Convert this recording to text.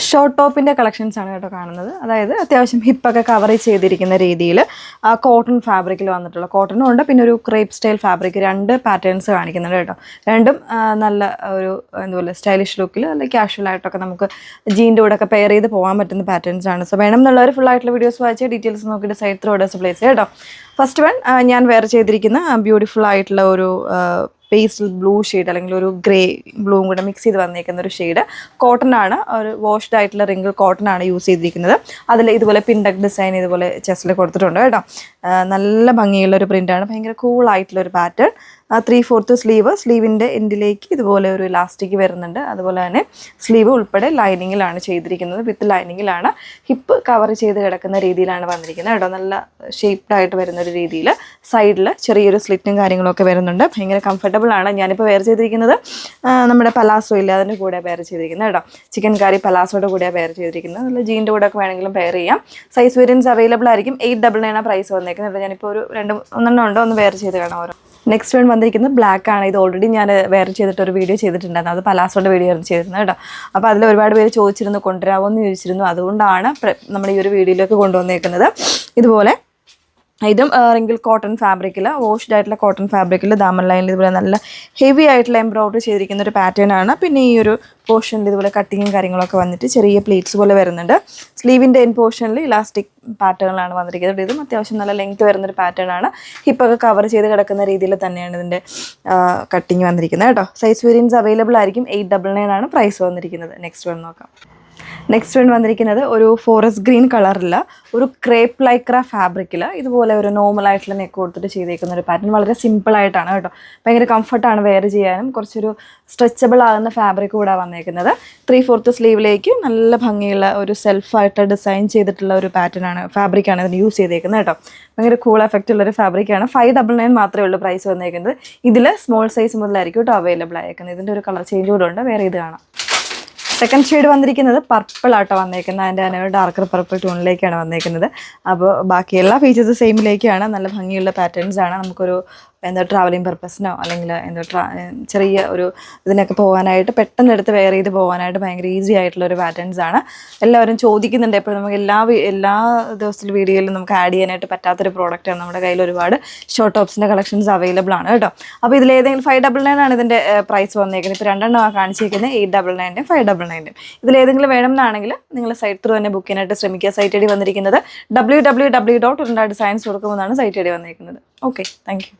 Short ടോപ്പിൻ്റെ കളക്ഷൻസാണ് കേട്ടോ കാണുന്നത്. അതായത് അത്യാവശ്യം ഹിപ്പൊക്കെ കവർ ചെയ്തിരിക്കുന്ന രീതിയിൽ കോട്ടൺ ഫാബ്രിക്കിൽ വന്നിട്ടുള്ള കോട്ടണും ഉണ്ട്, പിന്നെ ഒരു ക്രേപ്പ് സ്റ്റൈൽ ഫാബ്രിക്, രണ്ട് പാറ്റേൺസ് കാണിക്കുന്നുണ്ട് കേട്ടോ. രണ്ടും നല്ല ഒരു എന്തുപോലെ സ്റ്റൈലിഷ് ലുക്കിൽ നല്ല ക്യാഷ്വൽ ആയിട്ടൊക്കെ നമുക്ക് ജീൻ്റെ കൂടെ ഒക്കെ പെയർ ചെയ്ത് പോകാൻ പറ്റുന്ന പാറ്റേൺസ് ആണ്. സോ വേണം എന്നുള്ളവർ ഫുൾ ആയിട്ടുള്ള വീഡിയോസ് വായിച്ച് ഡീറ്റെയിൽസ് നോക്കിയിട്ട് സൈറ്റ് ത്രൂ ഓർഡേഴ്സ് പ്ലേസ് കേട്ടോ. ഫസ്റ്റ് വൺ ഞാൻ വെയർ ചെയ്തിരിക്കുന്ന ബ്യൂട്ടിഫുൾ ആയിട്ടുള്ള ഒരു പേസ്റ്റൽ ബ്ലൂ ഷെയ്ഡ് അല്ലെങ്കിൽ ഒരു ഗ്രേ ബ്ലൂവും കൂടെ മിക്സ് ചെയ്ത് വന്നേക്കുന്ന ഒരു ഷെയ്ഡ് കോട്ടൺ ആണ്. ഒരു വാഷ്ഡ് ആയിട്ടുള്ള റിങ്കിൾ കോട്ടൺ ആണ് യൂസ് ചെയ്തിരിക്കുന്നത്. അതിൽ ഇതുപോലെ പിൻഡക് ഡിസൈൻ ഇതുപോലെ ചെസ്റ്റിൽ കൊടുത്തിട്ടുണ്ട് കേട്ടോ. നല്ല ഭംഗിയുള്ള ഒരു പ്രിൻ്റാണ്, ഭയങ്കര കൂൾ ആയിട്ടുള്ള ഒരു പാറ്റേൺ. 3/4 സ്ലീവ്, സ്ലീവിൻ്റെ എൻഡിലേക്ക് ഇതുപോലെ ഒരു ഇലാസ്റ്റിക് വരുന്നുണ്ട്. അതുപോലെ തന്നെ സ്ലീവ് ഉൾപ്പെടെ ലൈനിങ്ങിലാണ് ചെയ്തിരിക്കുന്നത്, വിത്ത് ലൈനിങ്ങിലാണ്. ഹിപ്പ് കവർ ചെയ്ത് കിടക്കുന്ന രീതിയിലാണ് വന്നിരിക്കുന്നത് കേട്ടോ. നല്ല ഷേപ്ഡ് ആയിട്ട് വരുന്നൊരു രീതിയിൽ സൈഡിൽ ചെറിയൊരു സ്ലിറ്റും കാര്യങ്ങളൊക്കെ വരുന്നുണ്ട്. ഭയങ്കര കംഫർട്ടബിൾ ആണ്. ഞാനിപ്പോൾ വെയർ ചെയ്തിരിക്കുന്നത് നമ്മുടെ പലാസോ ഇല്ല, അതിൻ്റെ കൂടെ വെയർ ചെയ്തിരിക്കുന്നത് കേട്ടോ. ചിക്കൻ കാരി പലാസോയുടെ കൂടെയാണ് വെയർ ചെയ്തിരിക്കുന്നത്. നല്ല ജീൻ്റെ കൂടെ ഒക്കെ വേണമെങ്കിലും പെയർ ചെയ്യാം. സൈസ് വേരിയൻസ് അവൈലബിൾ ആയിരിക്കും. 899 പ്രൈസ് വന്നേക്കുന്നത്. ഞാനിപ്പോൾ ഒരു 2-3 ഉണ്ടോ ഒന്ന് വെയർ ചെയ്ത് കാണാം ഓരോ. നെക്സ്റ്റ് വൺ വന്നിരിക്കുന്നത് ബ്ലാക്ക് ആണ്. ഇത് ഓൾറെഡി ഞാൻ വെയർ ചെയ്തിട്ട് ഒരു വീഡിയോ ചെയ്തിട്ടുണ്ടായിരുന്നു, അത് പലാസോയുടെ വീഡിയോ ആയിരുന്നു ചെയ്തിരുന്നത് കേട്ടോ. അപ്പോൾ അതിൽ ഒരുപാട് പേര് ചോദിച്ചിരുന്നു കൊണ്ടുവരാമോ എന്ന് ചോദിച്ചിരുന്നു. അതുകൊണ്ടാണ് നമ്മൾ ഈ ഒരു വീഡിയോയിലേക്ക് കൊണ്ടുവന്നേക്കുന്നത്. ഇതുപോലെ ഇതും റിങ്കിൾ കോട്ടൺ ഫാബ്രിക്കിൽ, വാഷ്ഡ് ആയിട്ടുള്ള കോട്ടൺ ഫാബ്രിക്കിൽ ദാമൻ ലൈനിൽ ഇതുപോലെ നല്ല ഹെവി ആയിട്ടുള്ള എംബ്രോയിഡറി ചെയ്തിരിക്കുന്ന ഒരു പാറ്റേൺ ആണ്. പിന്നെ ഈ ഒരു പോർഷനിൽ ഇതുപോലെ കട്ടിങ്ങും കാര്യങ്ങളൊക്കെ വന്നിട്ട് ചെറിയ പ്ലീറ്റ്സ് പോലെ വരുന്നുണ്ട്. സ്ലീവിൻ്റെ എൻ പോർഷനിൽ ഇലാസ്റ്റിക് പാറ്റേണിലാണ് വന്നിരിക്കുന്നത്. ഇതും അത്യാവശ്യം നല്ല ലെങ്ത് വരുന്നൊരു പാറ്റേൺ ആണ്. ഹിപ്പൊക്കെ കവർ ചെയ്ത് കിടക്കുന്ന രീതിയിൽ തന്നെയാണ് ഇതിൻ്റെ കട്ടിങ് വന്നിരിക്കുന്നത് കേട്ടോ. സൈസ് വേരിയൻസ് അവൈലബിൾ ആയിരിക്കും. 899 ആണ് പ്രൈസ് വന്നിരിക്കുന്നത്. നെക്സ്റ്റ് വൺ നോക്കാം. നെക്സ്റ്റ് വൺ വന്നിരിക്കുന്നത് ഒരു ഫോറസ്റ്റ് ഗ്രീൻ കളറിൽ ഒരു ക്രേപ്പ് ലൈക്ര ഫാബ്രിക്കിൽ ഇതുപോലെ ഒരു നോർമൽ ആയിട്ടുള്ള നെക്ക് കൊടുത്തിട്ട് ചെയ്തേക്കുന്ന ഒരു പാറ്റേൺ. വളരെ സിമ്പിളായിട്ടാണ് കേട്ടോ. ഭയങ്കര കംഫർട്ടാണ് വെയർ ചെയ്യാനും. കുറച്ചൊരു സ്ട്രെച്ചബിൾ ആകുന്ന ഫാബ്രിക് കൂടെ വന്നേക്കുന്നത്. 3/4 സ്ലീവിലേക്ക് നല്ല ഭംഗിയുള്ള ഒരു സെൽഫായിട്ട് ഡിസൈൻ ചെയ്തിട്ടുള്ള ഒരു പാറ്റേൺ ആണ്, ഫാബ്രിക്കാണ് ഇതിന് യൂസ് ചെയ്തേക്കുന്നത് കേട്ടോ. ഭയങ്കര കൂൾ എഫക്റ്റ് ഉള്ളൊരു ഫാബ്രിക്കാണ്. 599 മാത്രമേ ഉള്ളൂ പ്രൈസ് വന്നേക്കുന്നത്. ഇതിൽ സ്മോൾ സൈസ് മുതലായിരിക്കും കേട്ടോ അവൈലബിൾ ആയേക്കുന്നത്. ഇതിൻ്റെ ഒരു കളർ ചേഞ്ച് കൂടെ ഉണ്ട്, വേറെ ഇത് കാണാം. സെക്കൻഡ് ഷെയ്ഡ് വന്നിരിക്കുന്നത് പർപ്പിൾ ആട്ടോ വന്നേക്കുന്നത്. അതിൻ്റെ ഒരു ഡാർക്കർ പർപ്പിൾ ടോണിലേക്കാണ് വന്നേക്കുന്നത്. അപ്പോൾ ബാക്കി എല്ലാ ഫീച്ചേഴ്സ് സെയിമിലേക്കാണ്. നല്ല ഭംഗിയുള്ള പാറ്റേൺസ് ആണ്. നമുക്കൊരു ട്രാവലിംഗ് പർപ്പസിനോ അല്ലെങ്കിൽ ചെറിയ ഒരു ഇതിനൊക്കെ പോകാനായിട്ട് പെട്ടെന്ന് എടുത്ത് വെയർ ചെയ്ത് പോകാനായിട്ട് ഭയങ്കര ഈസി ആയിട്ടുള്ള ഒരു പാറ്റേൺസ് ആണ്. എല്ലാവരും ചോദിക്കുന്നുണ്ട് എപ്പോഴും. നമുക്ക് എല്ലാ ദിവസത്തിലും വീഡിയോയിലും നമുക്ക് ആഡ് ചെയ്യാനായിട്ട് പറ്റാത്തൊരു പ്രോഡക്റ്റാണ്. നമ്മുടെ കയ്യിൽ ഒരുപാട് ഷോർട്ട് ടോപ്സിൻ്റെ കളക്ഷൻസ് അവൈലബിൾ ആണ് കേട്ടോ. അപ്പോൾ ഇതിലേതെങ്കിലും 599 ആണ് ഇതിൻ്റെ പ്രൈസ് വന്നേക്കുന്നത്. ഇപ്പോൾ 2 കാണിച്ചിരിക്കുന്നത് 899 599. ഇതിലേതെങ്കിലും വേണമെന്നാണെങ്കിൽ നിങ്ങൾ സൈറ്റ് ത്രൂ തന്നെ ബുക്ക് ചെയ്യാനായിട്ട് ശ്രമിക്കുക. സൈറ്റ് ഐ ഡി വന്നിരിക്കുന്നത് www.designs.com എന്നാണ് സൈറ്റ് ഐ ഡി വന്നിരിക്കുന്നത്. Okay, thank you.